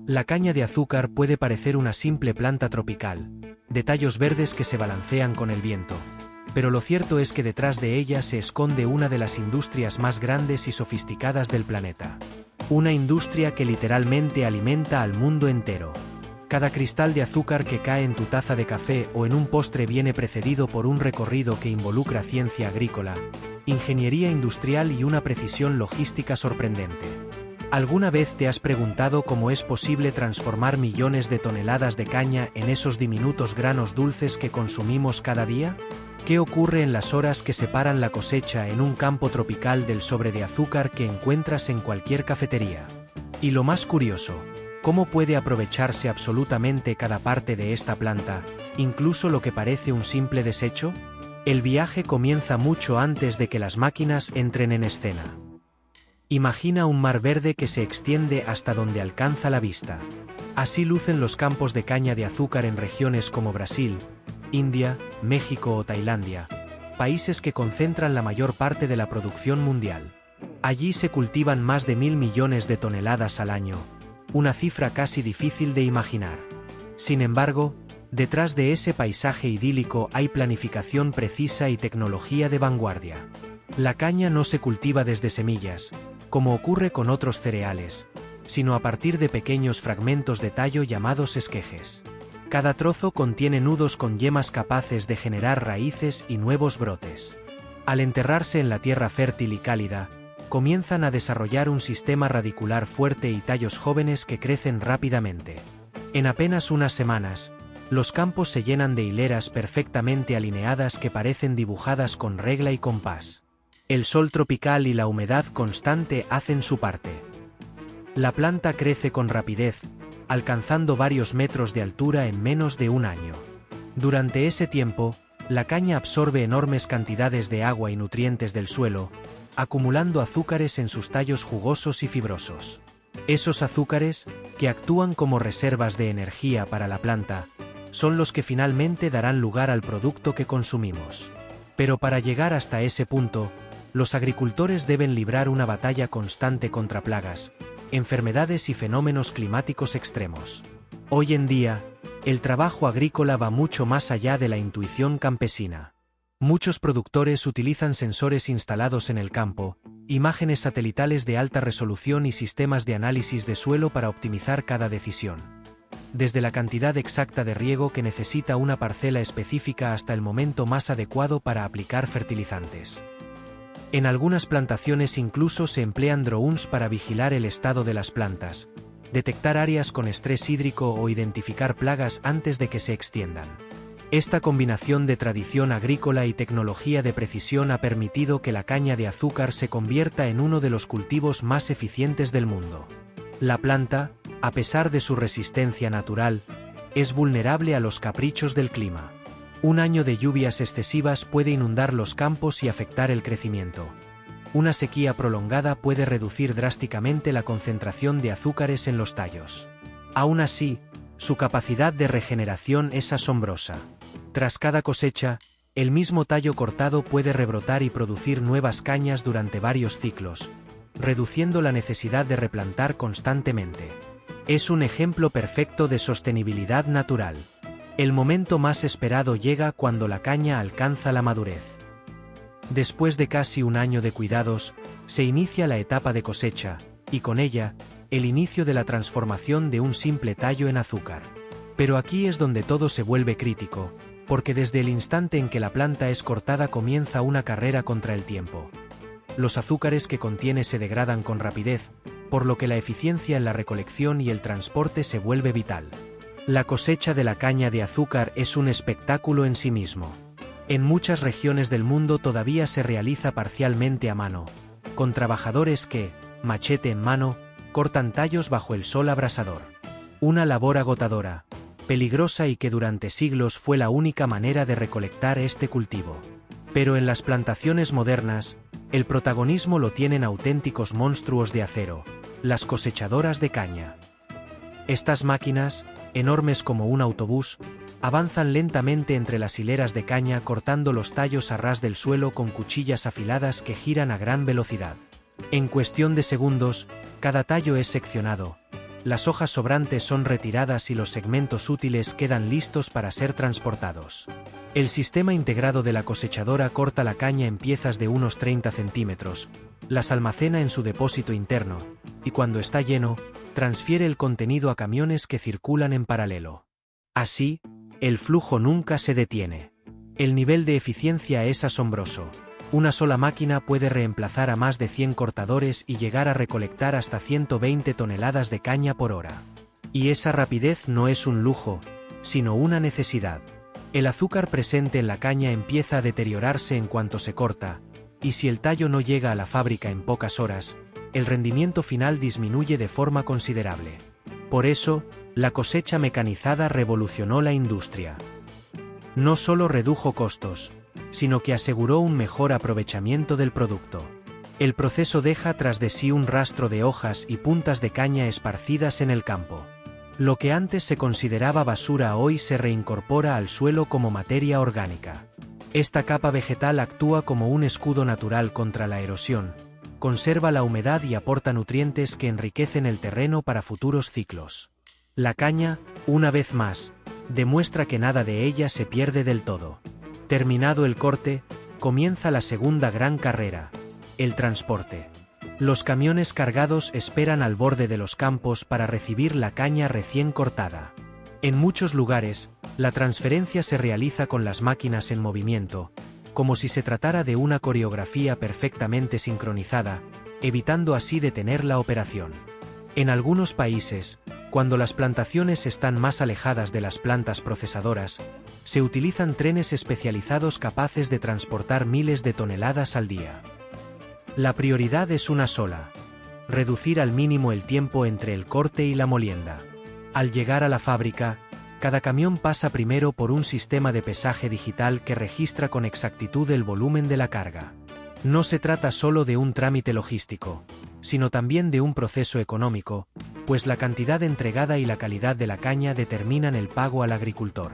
La caña de azúcar puede parecer una simple planta tropical, de tallos verdes que se balancean con el viento. Pero lo cierto es que detrás de ella se esconde una de las industrias más grandes y sofisticadas del planeta. Una industria que literalmente alimenta al mundo entero. Cada cristal de azúcar que cae en tu taza de café o en un postre viene precedido por un recorrido que involucra ciencia agrícola, ingeniería industrial y una precisión logística sorprendente. ¿Alguna vez te has preguntado cómo es posible transformar millones de toneladas de caña en esos diminutos granos dulces que consumimos cada día? ¿Qué ocurre en las horas que separan la cosecha en un campo tropical del sobre de azúcar que encuentras en cualquier cafetería? Y lo más curioso, ¿cómo puede aprovecharse absolutamente cada parte de esta planta, incluso lo que parece un simple desecho? El viaje comienza mucho antes de que las máquinas entren en escena. Imagina un mar verde que se extiende hasta donde alcanza la vista. Así lucen los campos de caña de azúcar en regiones como Brasil, India, México o Tailandia, países que concentran la mayor parte de la producción mundial. Allí se cultivan más de 1.000 millones de toneladas al año, una cifra casi difícil de imaginar. Sin embargo, detrás de ese paisaje idílico hay planificación precisa y tecnología de vanguardia. La caña no se cultiva desde semillas, como ocurre con otros cereales, sino a partir de pequeños fragmentos de tallo llamados esquejes. Cada trozo contiene nudos con yemas capaces de generar raíces y nuevos brotes. Al enterrarse en la tierra fértil y cálida, comienzan a desarrollar un sistema radicular fuerte y tallos jóvenes que crecen rápidamente. En apenas unas semanas, los campos se llenan de hileras perfectamente alineadas que parecen dibujadas con regla y compás. El sol tropical y la humedad constante hacen su parte. La planta crece con rapidez, alcanzando varios metros de altura en menos de un año. Durante ese tiempo, la caña absorbe enormes cantidades de agua y nutrientes del suelo, acumulando azúcares en sus tallos jugosos y fibrosos. Esos azúcares, que actúan como reservas de energía para la planta, son los que finalmente darán lugar al producto que consumimos. Pero para llegar hasta ese punto, los agricultores deben librar una batalla constante contra plagas, enfermedades y fenómenos climáticos extremos. Hoy en día, el trabajo agrícola va mucho más allá de la intuición campesina. Muchos productores utilizan sensores instalados en el campo, imágenes satelitales de alta resolución y sistemas de análisis de suelo para optimizar cada decisión. Desde la cantidad exacta de riego que necesita una parcela específica hasta el momento más adecuado para aplicar fertilizantes. En algunas plantaciones incluso se emplean drones para vigilar el estado de las plantas, detectar áreas con estrés hídrico o identificar plagas antes de que se extiendan. Esta combinación de tradición agrícola y tecnología de precisión ha permitido que la caña de azúcar se convierta en uno de los cultivos más eficientes del mundo. La planta, a pesar de su resistencia natural, es vulnerable a los caprichos del clima. Un año de lluvias excesivas puede inundar los campos y afectar el crecimiento. Una sequía prolongada puede reducir drásticamente la concentración de azúcares en los tallos. Aún así, su capacidad de regeneración es asombrosa. Tras cada cosecha, el mismo tallo cortado puede rebrotar y producir nuevas cañas durante varios ciclos, reduciendo la necesidad de replantar constantemente. Es un ejemplo perfecto de sostenibilidad natural. El momento más esperado llega cuando la caña alcanza la madurez. Después de casi un año de cuidados, se inicia la etapa de cosecha, y con ella, el inicio de la transformación de un simple tallo en azúcar. Pero aquí es donde todo se vuelve crítico, porque desde el instante en que la planta es cortada comienza una carrera contra el tiempo. Los azúcares que contiene se degradan con rapidez, por lo que la eficiencia en la recolección y el transporte se vuelve vital. La cosecha de la caña de azúcar es un espectáculo en sí mismo. En muchas regiones del mundo todavía se realiza parcialmente a mano, con trabajadores que, machete en mano, cortan tallos bajo el sol abrasador. Una labor agotadora, peligrosa y que durante siglos fue la única manera de recolectar este cultivo. Pero en las plantaciones modernas, el protagonismo lo tienen auténticos monstruos de acero, las cosechadoras de caña. Estas máquinas, enormes como un autobús, avanzan lentamente entre las hileras de caña cortando los tallos a ras del suelo con cuchillas afiladas que giran a gran velocidad. En cuestión de segundos, cada tallo es seccionado, Las hojas sobrantes son retiradas y los segmentos útiles quedan listos para ser transportados. El sistema integrado de la cosechadora corta la caña en piezas de unos 30 centímetros, las almacena en su depósito interno, y cuando está lleno, transfiere el contenido a camiones que circulan en paralelo. Así, el flujo nunca se detiene. El nivel de eficiencia es asombroso. Una sola máquina puede reemplazar a más de 100 cortadores y llegar a recolectar hasta 120 toneladas de caña por hora. Y esa rapidez no es un lujo, sino una necesidad. El azúcar presente en la caña empieza a deteriorarse en cuanto se corta, y si el tallo no llega a la fábrica en pocas horas, el rendimiento final disminuye de forma considerable. Por eso, la cosecha mecanizada revolucionó la industria. No solo redujo costos, sino que aseguró un mejor aprovechamiento del producto. El proceso deja tras de sí un rastro de hojas y puntas de caña esparcidas en el campo. Lo que antes se consideraba basura hoy se reincorpora al suelo como materia orgánica. Esta capa vegetal actúa como un escudo natural contra la erosión, conserva la humedad y aporta nutrientes que enriquecen el terreno para futuros ciclos. La caña, una vez más, demuestra que nada de ella se pierde del todo. Terminado el corte, comienza la segunda gran carrera, el transporte. Los camiones cargados esperan al borde de los campos para recibir la caña recién cortada. En muchos lugares, la transferencia se realiza con las máquinas en movimiento, como si se tratara de una coreografía perfectamente sincronizada, evitando así detener la operación. En algunos países, cuando las plantaciones están más alejadas de las plantas procesadoras, se utilizan trenes especializados capaces de transportar miles de toneladas al día. La prioridad es una sola: reducir al mínimo el tiempo entre el corte y la molienda. Al llegar a la fábrica, cada camión pasa primero por un sistema de pesaje digital que registra con exactitud el volumen de la carga. No se trata solo de un trámite logístico, sino también de un proceso económico, pues la cantidad entregada y la calidad de la caña determinan el pago al agricultor.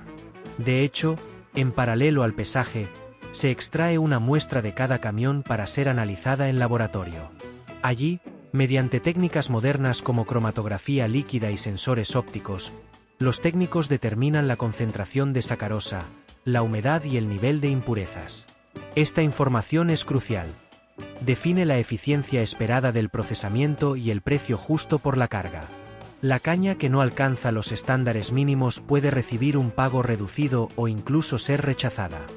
De hecho, en paralelo al pesaje, se extrae una muestra de cada camión para ser analizada en laboratorio. Allí, mediante técnicas modernas como cromatografía líquida y sensores ópticos, los técnicos determinan la concentración de sacarosa, la humedad y el nivel de impurezas. Esta información es crucial. Define la eficiencia esperada del procesamiento y el precio justo por la carga. La caña que no alcanza los estándares mínimos puede recibir un pago reducido o incluso ser rechazada.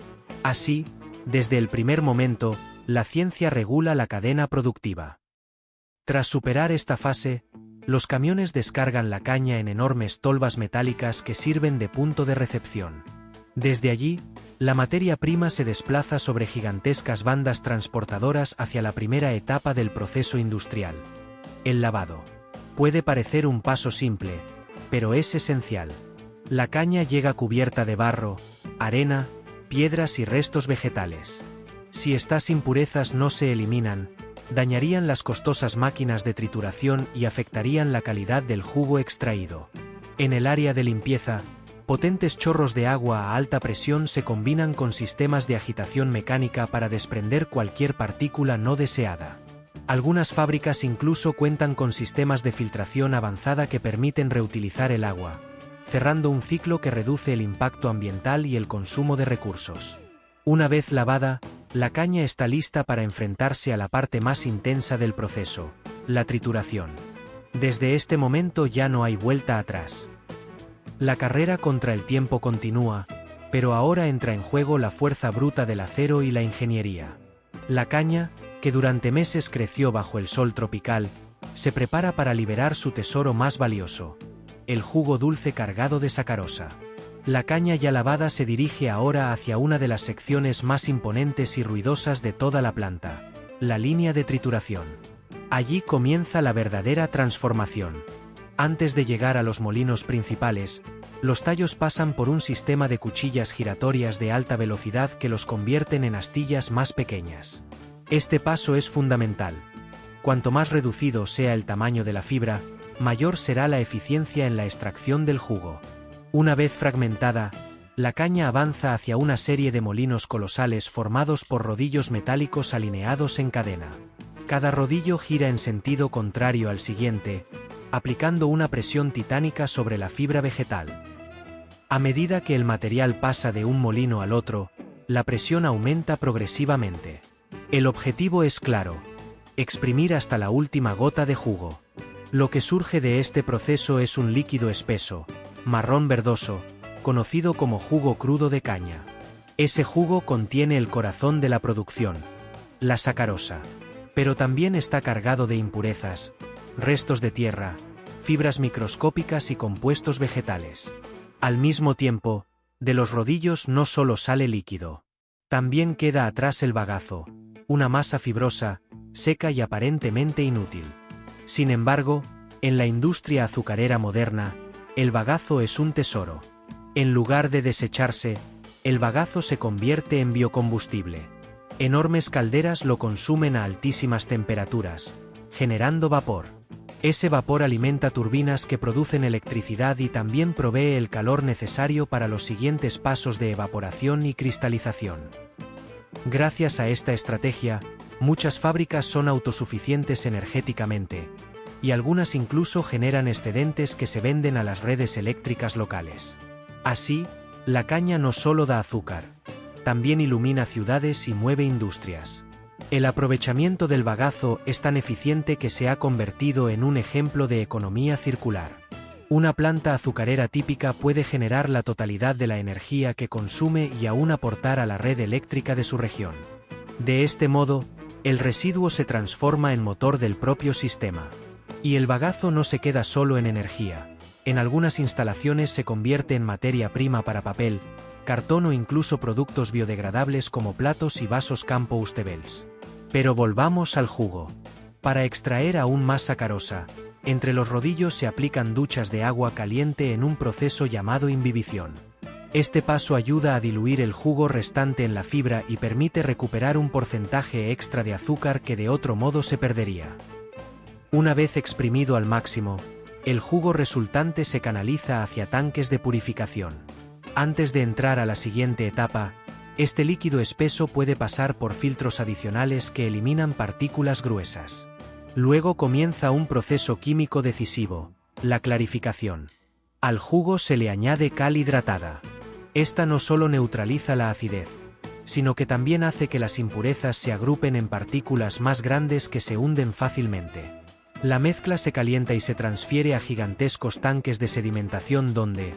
Así, desde el primer momento, la ciencia regula la cadena productiva. Tras superar esta fase, los camiones descargan la caña en enormes tolvas metálicas que sirven de punto de recepción. Desde allí, la materia prima se desplaza sobre gigantescas bandas transportadoras hacia la primera etapa del proceso industrial: el lavado. Puede parecer un paso simple, pero es esencial. La caña llega cubierta de barro, arena, piedras y restos vegetales. Si estas impurezas no se eliminan, dañarían las costosas máquinas de trituración y afectarían la calidad del jugo extraído. En el área de limpieza, potentes chorros de agua a alta presión se combinan con sistemas de agitación mecánica para desprender cualquier partícula no deseada. Algunas fábricas incluso cuentan con sistemas de filtración avanzada que permiten reutilizar el agua, cerrando un ciclo que reduce el impacto ambiental y el consumo de recursos. Una vez lavada, la caña está lista para enfrentarse a la parte más intensa del proceso: la trituración. Desde este momento ya no hay vuelta atrás. La carrera contra el tiempo continúa, pero ahora entra en juego la fuerza bruta del acero y la ingeniería. La caña, que durante meses creció bajo el sol tropical, se prepara para liberar su tesoro más valioso: el jugo dulce cargado de sacarosa. La caña ya lavada se dirige ahora hacia una de las secciones más imponentes y ruidosas de toda la planta: la línea de trituración. Allí comienza la verdadera transformación. Antes de llegar a los molinos principales, los tallos pasan por un sistema de cuchillas giratorias de alta velocidad que los convierten en astillas más pequeñas. Este paso es fundamental. Cuanto más reducido sea el tamaño de la fibra, mayor será la eficiencia en la extracción del jugo. Una vez fragmentada, la caña avanza hacia una serie de molinos colosales formados por rodillos metálicos alineados en cadena. Cada rodillo gira en sentido contrario al siguiente, aplicando una presión titánica sobre la fibra vegetal. A medida que el material pasa de un molino al otro, la presión aumenta progresivamente. El objetivo es claro: exprimir hasta la última gota de jugo. Lo que surge de este proceso es un líquido espeso, marrón verdoso, conocido como jugo crudo de caña. Ese jugo contiene el corazón de la producción, la sacarosa. Pero también está cargado de impurezas, restos de tierra, fibras microscópicas y compuestos vegetales. Al mismo tiempo, de los rodillos no solo sale líquido. También queda atrás el bagazo, una masa fibrosa, seca y aparentemente inútil. Sin embargo, en la industria azucarera moderna, el bagazo es un tesoro. En lugar de desecharse, el bagazo se convierte en biocombustible. Enormes calderas lo consumen a altísimas temperaturas, generando vapor. Ese vapor alimenta turbinas que producen electricidad y también provee el calor necesario para los siguientes pasos de evaporación y cristalización. Gracias a esta estrategia, muchas fábricas son autosuficientes energéticamente, y algunas incluso generan excedentes que se venden a las redes eléctricas locales. Así, la caña no solo da azúcar, también ilumina ciudades y mueve industrias. El aprovechamiento del bagazo es tan eficiente que se ha convertido en un ejemplo de economía circular. Una planta azucarera típica puede generar la totalidad de la energía que consume y aún aportar a la red eléctrica de su región. De este modo, el residuo se transforma en motor del propio sistema. Y el bagazo no se queda solo en energía. En algunas instalaciones se convierte en materia prima para papel, cartón o incluso productos biodegradables como platos y vasos compostables. Pero volvamos al jugo. Para extraer aún más sacarosa, entre los rodillos se aplican duchas de agua caliente en un proceso llamado imbibición. Este paso ayuda a diluir el jugo restante en la fibra y permite recuperar un porcentaje extra de azúcar que de otro modo se perdería. Una vez exprimido al máximo, el jugo resultante se canaliza hacia tanques de purificación. Antes de entrar a la siguiente etapa, este líquido espeso puede pasar por filtros adicionales que eliminan partículas gruesas. Luego comienza un proceso químico decisivo, la clarificación. Al jugo se le añade cal hidratada. Esta no solo neutraliza la acidez, sino que también hace que las impurezas se agrupen en partículas más grandes que se hunden fácilmente. La mezcla se calienta y se transfiere a gigantescos tanques de sedimentación donde,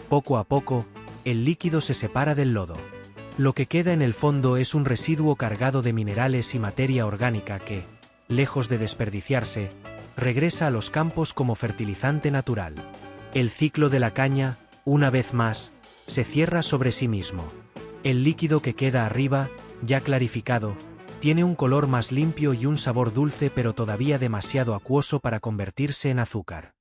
poco a poco, el líquido se separa del lodo. Lo que queda en el fondo es un residuo cargado de minerales y materia orgánica que, lejos de desperdiciarse, regresa a los campos como fertilizante natural. El ciclo de la caña, una vez más, se cierra sobre sí mismo. El líquido que queda arriba, ya clarificado, tiene un color más limpio y un sabor dulce pero todavía demasiado acuoso para convertirse en azúcar.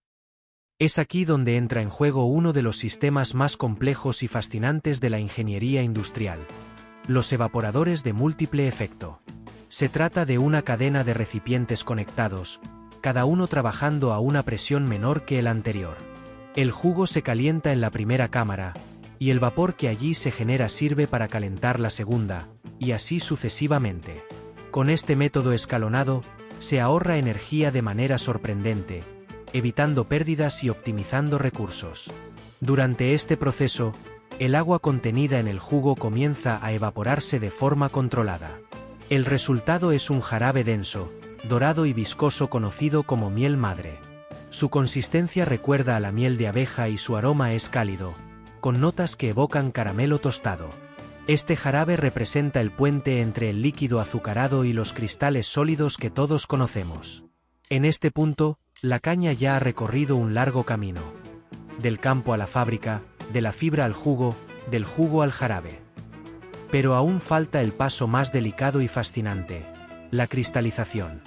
Es aquí donde entra en juego uno de los sistemas más complejos y fascinantes de la ingeniería industrial: los evaporadores de múltiple efecto. Se trata de una cadena de recipientes conectados, cada uno trabajando a una presión menor que el anterior. El jugo se calienta en la primera cámara, y el vapor que allí se genera sirve para calentar la segunda, y así sucesivamente. Con este método escalonado, se ahorra energía de manera sorprendente, evitando pérdidas y optimizando recursos. Durante este proceso, el agua contenida en el jugo comienza a evaporarse de forma controlada. El resultado es un jarabe denso, dorado y viscoso conocido como miel madre. Su consistencia recuerda a la miel de abeja y su aroma es cálido, con notas que evocan caramelo tostado. Este jarabe representa el puente entre el líquido azucarado y los cristales sólidos que todos conocemos. En este punto, la caña ya ha recorrido un largo camino. Del campo a la fábrica, de la fibra al jugo, del jugo al jarabe. Pero aún falta el paso más delicado y fascinante: la cristalización.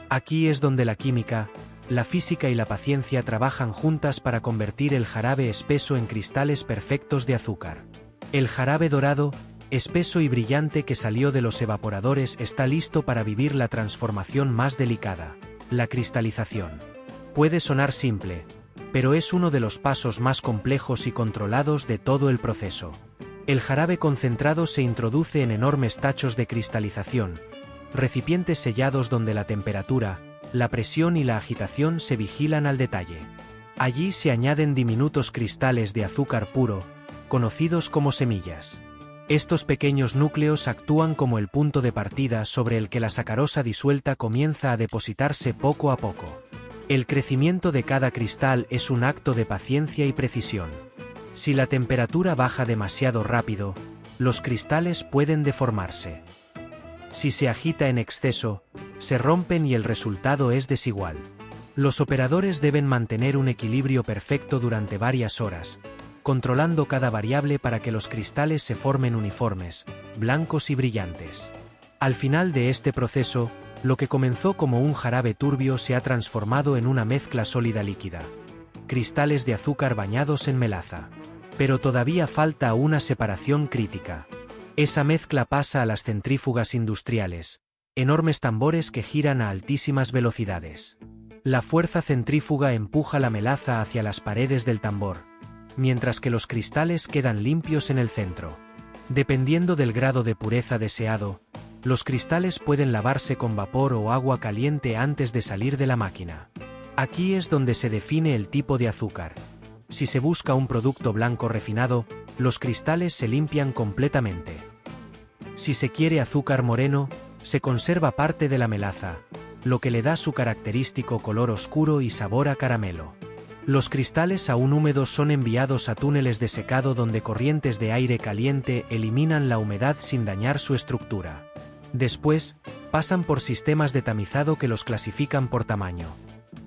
Aquí es donde la química, la física y la paciencia trabajan juntas para convertir el jarabe espeso en cristales perfectos de azúcar. El jarabe dorado, espeso y brillante que salió de los evaporadores está listo para vivir la transformación más delicada: la cristalización. Puede sonar simple, pero es uno de los pasos más complejos y controlados de todo el proceso. El jarabe concentrado se introduce en enormes tachos de cristalización, recipientes sellados donde la temperatura, la presión y la agitación se vigilan al detalle. Allí se añaden diminutos cristales de azúcar puro, conocidos como semillas. Estos pequeños núcleos actúan como el punto de partida sobre el que la sacarosa disuelta comienza a depositarse poco a poco. El crecimiento de cada cristal es un acto de paciencia y precisión. Si la temperatura baja demasiado rápido, los cristales pueden deformarse. Si se agita en exceso, se rompen y el resultado es desigual. Los operadores deben mantener un equilibrio perfecto durante varias horas, controlando cada variable para que los cristales se formen uniformes, blancos y brillantes. Al final de este proceso, lo que comenzó como un jarabe turbio se ha transformado en una mezcla sólida líquida. Cristales de azúcar bañados en melaza. Pero todavía falta una separación crítica. Esa mezcla pasa a las centrífugas industriales, enormes tambores que giran a altísimas velocidades. La fuerza centrífuga empuja la melaza hacia las paredes del tambor, mientras que los cristales quedan limpios en el centro. Dependiendo del grado de pureza deseado, los cristales pueden lavarse con vapor o agua caliente antes de salir de la máquina. Aquí es donde se define el tipo de azúcar. Si se busca un producto blanco refinado, los cristales se limpian completamente. Si se quiere azúcar moreno, se conserva parte de la melaza, lo que le da su característico color oscuro y sabor a caramelo. Los cristales aún húmedos son enviados a túneles de secado donde corrientes de aire caliente eliminan la humedad sin dañar su estructura. Después, pasan por sistemas de tamizado que los clasifican por tamaño.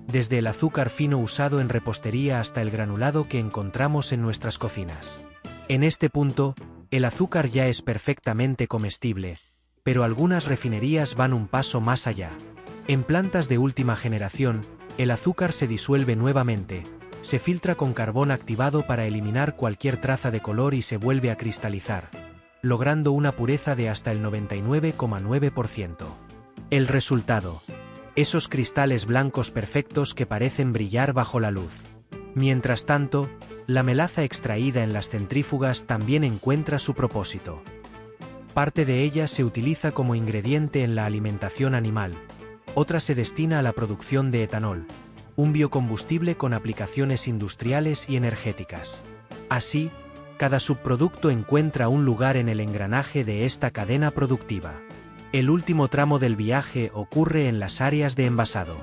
Desde el azúcar fino usado en repostería hasta el granulado que encontramos en nuestras cocinas. En este punto, el azúcar ya es perfectamente comestible, pero algunas refinerías van un paso más allá. En plantas de última generación, el azúcar se disuelve nuevamente, se filtra con carbón activado para eliminar cualquier traza de color y se vuelve a cristalizar, logrando una pureza de hasta el 99,9%. El resultado: esos cristales blancos perfectos que parecen brillar bajo la luz. Mientras tanto, la melaza extraída en las centrífugas también encuentra su propósito. Parte de ella se utiliza como ingrediente en la alimentación animal, otra se destina a la producción de etanol, un biocombustible con aplicaciones industriales y energéticas. Así, cada subproducto encuentra un lugar en el engranaje de esta cadena productiva. El último tramo del viaje ocurre en las áreas de envasado.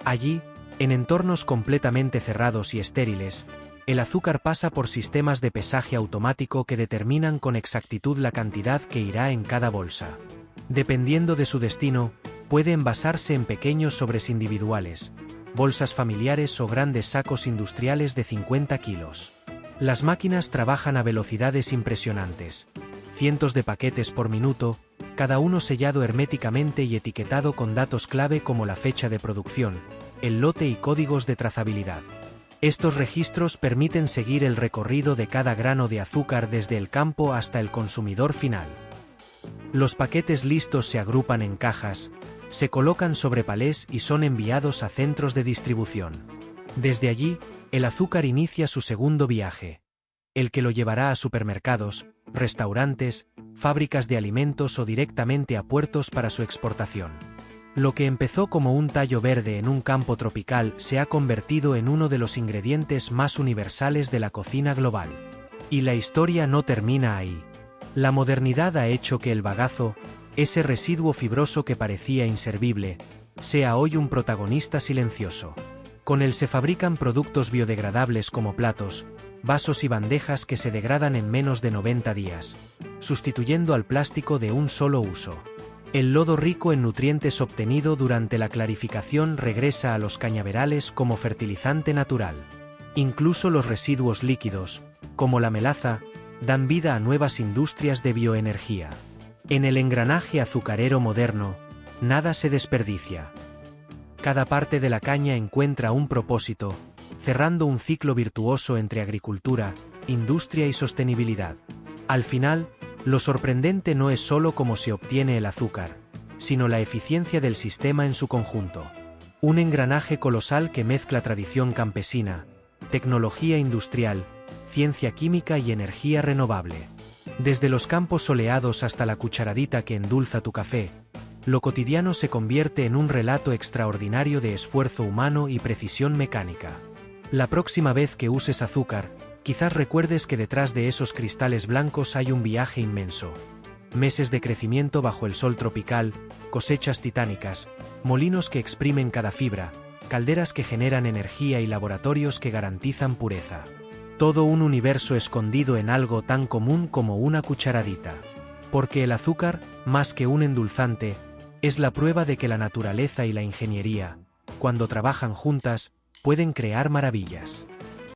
Allí, en entornos completamente cerrados y estériles, el azúcar pasa por sistemas de pesaje automático que determinan con exactitud la cantidad que irá en cada bolsa. Dependiendo de su destino, puede envasarse en pequeños sobres individuales, bolsas familiares o grandes sacos industriales de 50 kilos. Las máquinas trabajan a velocidades impresionantes, cientos de paquetes por minuto, cada uno sellado herméticamente y etiquetado con datos clave como la fecha de producción, el lote y códigos de trazabilidad. Estos registros permiten seguir el recorrido de cada grano de azúcar desde el campo hasta el consumidor final. Los paquetes listos se agrupan en cajas, se colocan sobre palés y son enviados a centros de distribución. Desde allí, el azúcar inicia su segundo viaje, el que lo llevará a supermercados, restaurantes, fábricas de alimentos o directamente a puertos para su exportación. Lo que empezó como un tallo verde en un campo tropical se ha convertido en uno de los ingredientes más universales de la cocina global. Y la historia no termina ahí. La modernidad ha hecho que el bagazo, ese residuo fibroso que parecía inservible, sea hoy un protagonista silencioso. Con él se fabrican productos biodegradables como platos, vasos y bandejas que se degradan en menos de 90 días, sustituyendo al plástico de un solo uso. El lodo rico en nutrientes obtenido durante la clarificación regresa a los cañaverales como fertilizante natural. Incluso los residuos líquidos, como la melaza, dan vida a nuevas industrias de bioenergía. En el engranaje azucarero moderno, nada se desperdicia. Cada parte de la caña encuentra un propósito, cerrando un ciclo virtuoso entre agricultura, industria y sostenibilidad. Al final, lo sorprendente no es solo cómo se obtiene el azúcar, sino la eficiencia del sistema en su conjunto. Un engranaje colosal que mezcla tradición campesina, tecnología industrial, ciencia química y energía renovable. Desde los campos soleados hasta la cucharadita que endulza tu café, Lo cotidiano se convierte en un relato extraordinario de esfuerzo humano y precisión mecánica. La próxima vez que uses azúcar, quizás recuerdes que detrás de esos cristales blancos hay un viaje inmenso. Meses de crecimiento bajo el sol tropical, cosechas titánicas, molinos que exprimen cada fibra, calderas que generan energía y laboratorios que garantizan pureza. Todo un universo escondido en algo tan común como una cucharadita. Porque el azúcar, más que un endulzante, es la prueba de que la naturaleza y la ingeniería, cuando trabajan juntas, pueden crear maravillas.